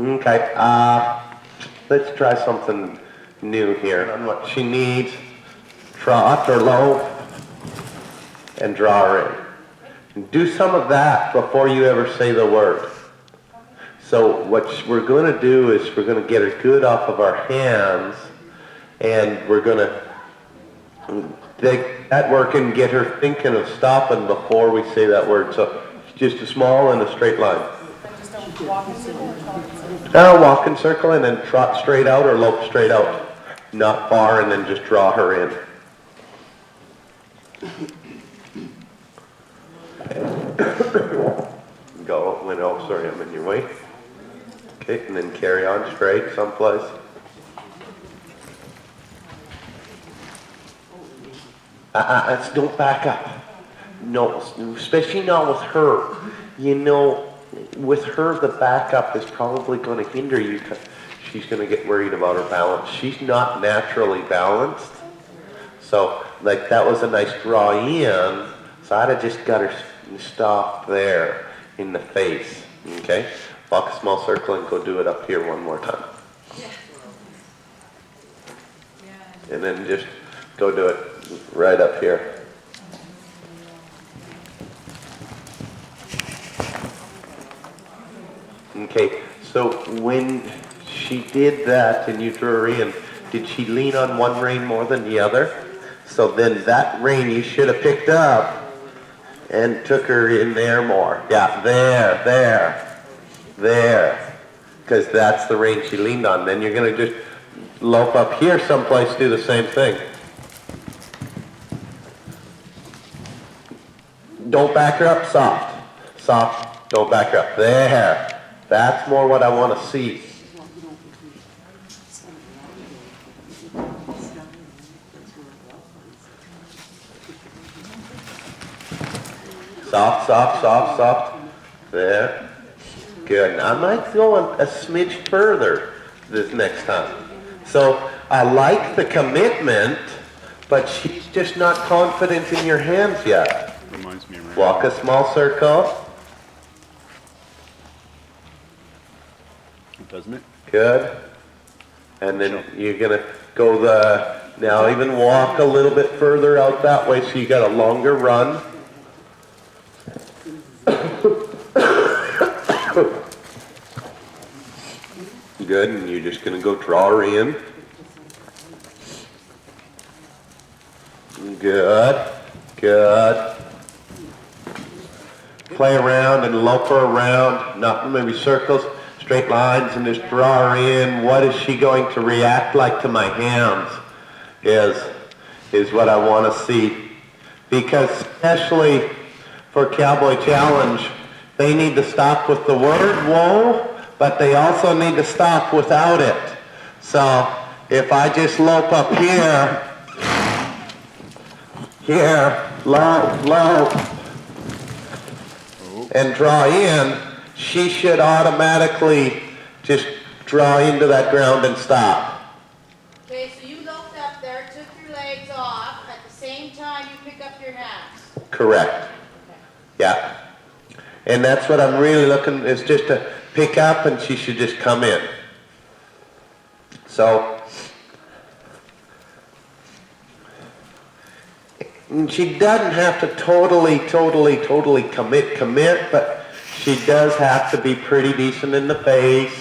Okay, let's try something new here. On what she needs, trot or low, and draw her in. Do some of that before you ever say the word. So what we're going to do is we're going to get her good off of our hands, and we're going to take that work and get her thinking of stopping before we say that word. So just a small and a straight line. Walk in circle and then trot straight out or lope straight out. Not far, and then just draw her in. Go, oh, sorry, I'm in your way. Okay, and then carry on straight someplace. Don't back up. No, especially not with her. You know, with her, the backup is probably going to hinder you because she's going to get worried about her balance. She's not naturally balanced. So, like, that was a nice draw in. So I'd have just got her stop there in the face. Okay? Walk a small circle and go do it up here one more time. And then just go do it right up here. Okay, so when she did that and you drew her in, did she lean on one rein more than the other? So then that rein you should have picked up and took her in there more. Yeah, there. Because that's the rein she leaned on. Then you're going to just lope up here someplace, do the same thing. Don't back her up, soft, don't back her up. There. That's more what I want to see. Soft. There. Good. Now I might go a smidge further this next time. So I like the commitment, but she's just not confident in your hands yet. Reminds me of Walk a small circle. Doesn't it? Good. And then you're going to go now even walk a little bit further out that way so you got a longer run. Good, and you're just going to go draw her in. Good. Play around and lope her around, not maybe circles. Straight lines, and just draw her in. What is she going to react like to my hands is what I want to see. Because especially for Cowboy Challenge, they need to stop with the word whoa, but they also need to stop without it. So if I just lope up here, low, and draw in, she should automatically just draw into that ground and stop. Okay, so you loped up there, took your legs off, at the same time you pick up your hands. Correct. Okay. Yeah. And that's what I'm really looking, is just to pick up, and she should just come in. So, she doesn't have to totally commit, but she does have to be pretty decent in the face.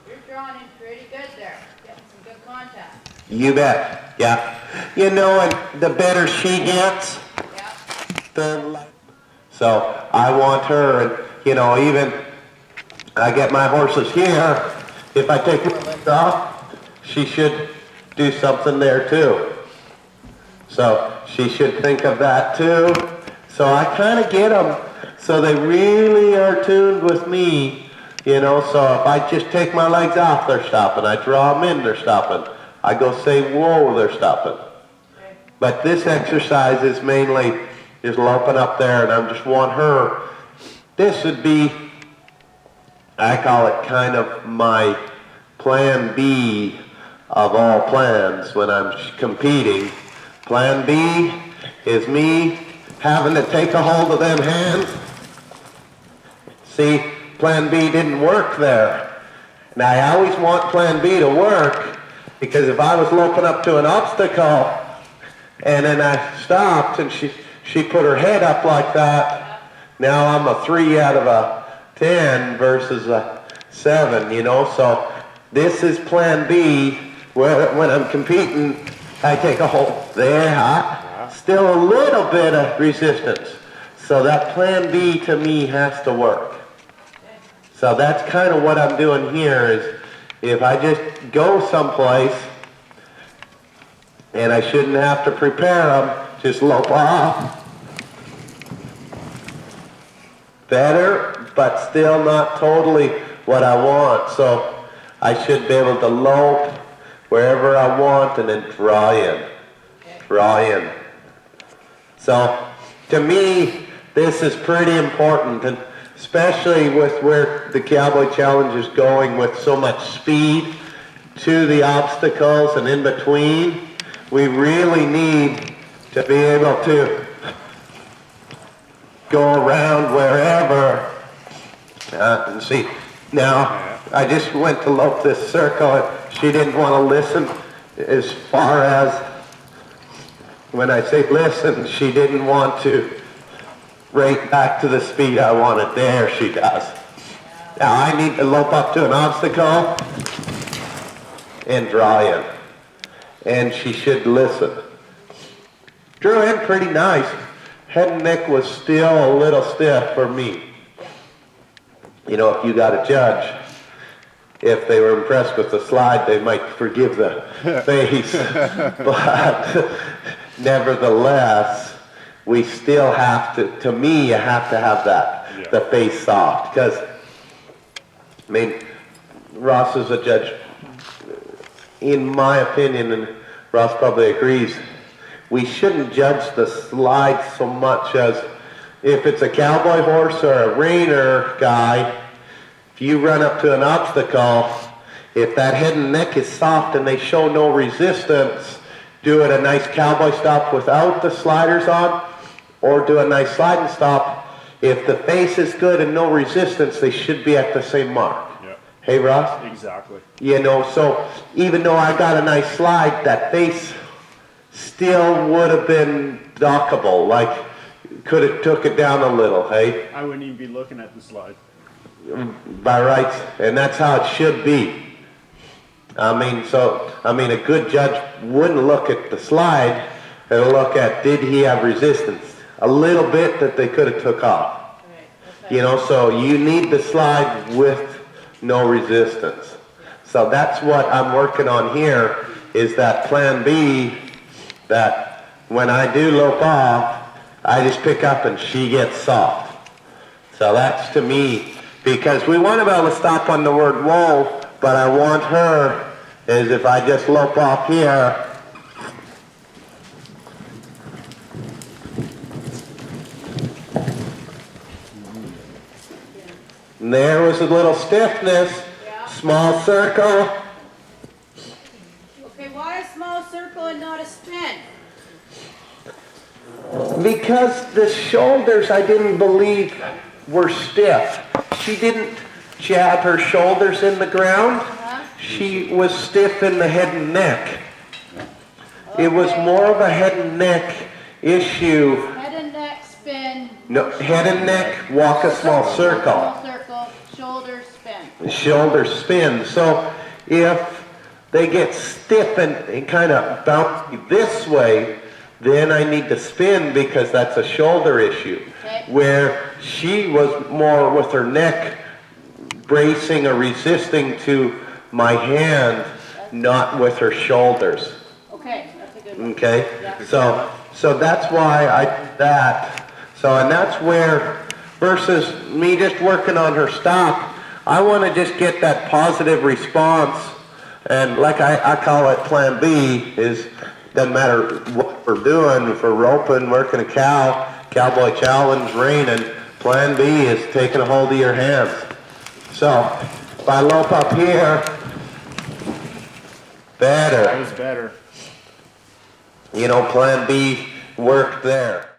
You're drawing in pretty good there. Getting some good contact. You bet. Yeah. You know, and the better she gets, the so I want her, and you know, even I get my horses here. If I take my legs off, she should do something there too. So she should think of that too. So I kind of get them so they really are tuned with me, you know. So if I just take my legs off, they're stopping. I draw them in, they're stopping. I go say whoa, they're stopping. But this exercise is mainly just loping up there, and I just want her. This would be, I call it kind of my plan B of all plans when I'm competing. Plan B is me having to take a hold of them hands. See, plan B didn't work there. Now I always want plan B to work, because if I was loping up to an obstacle and then I stopped and she put her head up like that, now I'm a 3 out of a 10 versus a 7, you know. So this is plan B, where when I'm competing, I take a hold there, still a little bit of resistance. So that plan B to me has to work. So that's kind of what I'm doing here, is if I just go someplace and I shouldn't have to prepare them, just lope off. Better, but still not totally what I want. So I should be able to lope wherever I want and then draw in. Draw in. So to me, this is pretty important, and especially with where the Cowboy Challenge is going with so much speed to the obstacles and in between. We really need to be able to go around wherever. And see, now I just went to lope this circle and she didn't want to listen as far as, when I say listen, she didn't want to right back to the speed I wanted. There she does. Now I need to lope up to an obstacle and draw in. And she should listen. Drew in pretty nice. Head and neck was still a little stiff for me. You know, if you got a judge, if they were impressed with the slide, they might forgive the face. But nevertheless, we still have to me, you have to have that, the face soft. Because, I mean, Ross is a judge. In my opinion, and Ross probably agrees, we shouldn't judge the slide so much as if it's a cowboy horse or a reiner guy. If you run up to an obstacle, if that head and neck is soft and they show no resistance, do it a nice cowboy stop without the sliders on, or do a nice slide and stop. If the face is good and no resistance, they should be at the same mark. Yep. Hey, Ross? Exactly. You know, so even though I got a nice slide, that face still would have been dockable. Like, could have took it down a little, hey? I wouldn't even be looking at the slide. By rights, and that's how it should be. I mean, a good judge wouldn't look at the slide and look at, did he have resistance? A little bit that they could have took off. You know, so you need the slide with no resistance. So that's what I'm working on here, is that plan B, that when I do lope off, I just pick up and she gets soft. So that's to me, because we want to be able to stop on the word whoa, but I want her, is if I just lope off here, and there was a little stiffness, small circle. Okay, why a small circle and not a spin? Because the shoulders, I didn't believe, were stiff. She didn't jab her shoulders in the ground. She was stiff in the head and neck. Okay. It was more of a head and neck issue. Head and neck spin. No, head and neck, walk a small circle. Small circle, shoulder spin. Shoulder spin. So if they get stiff and kind of bounce this way, then I need to spin, because that's a shoulder issue. Okay. Where she was more with her neck bracing or resisting to my hand, not with her shoulders. Okay, that's a good one. Okay, yeah. So that's why I did that. So, and that's where, versus me just working on her stop, I want to just get that positive response. And like I call it plan B, is doesn't matter what we're doing, if we're roping, working a cow, cowboy challenge, reining, plan B is taking a hold of your hands. So if I lope up here, better. That was better. You know, plan B worked there.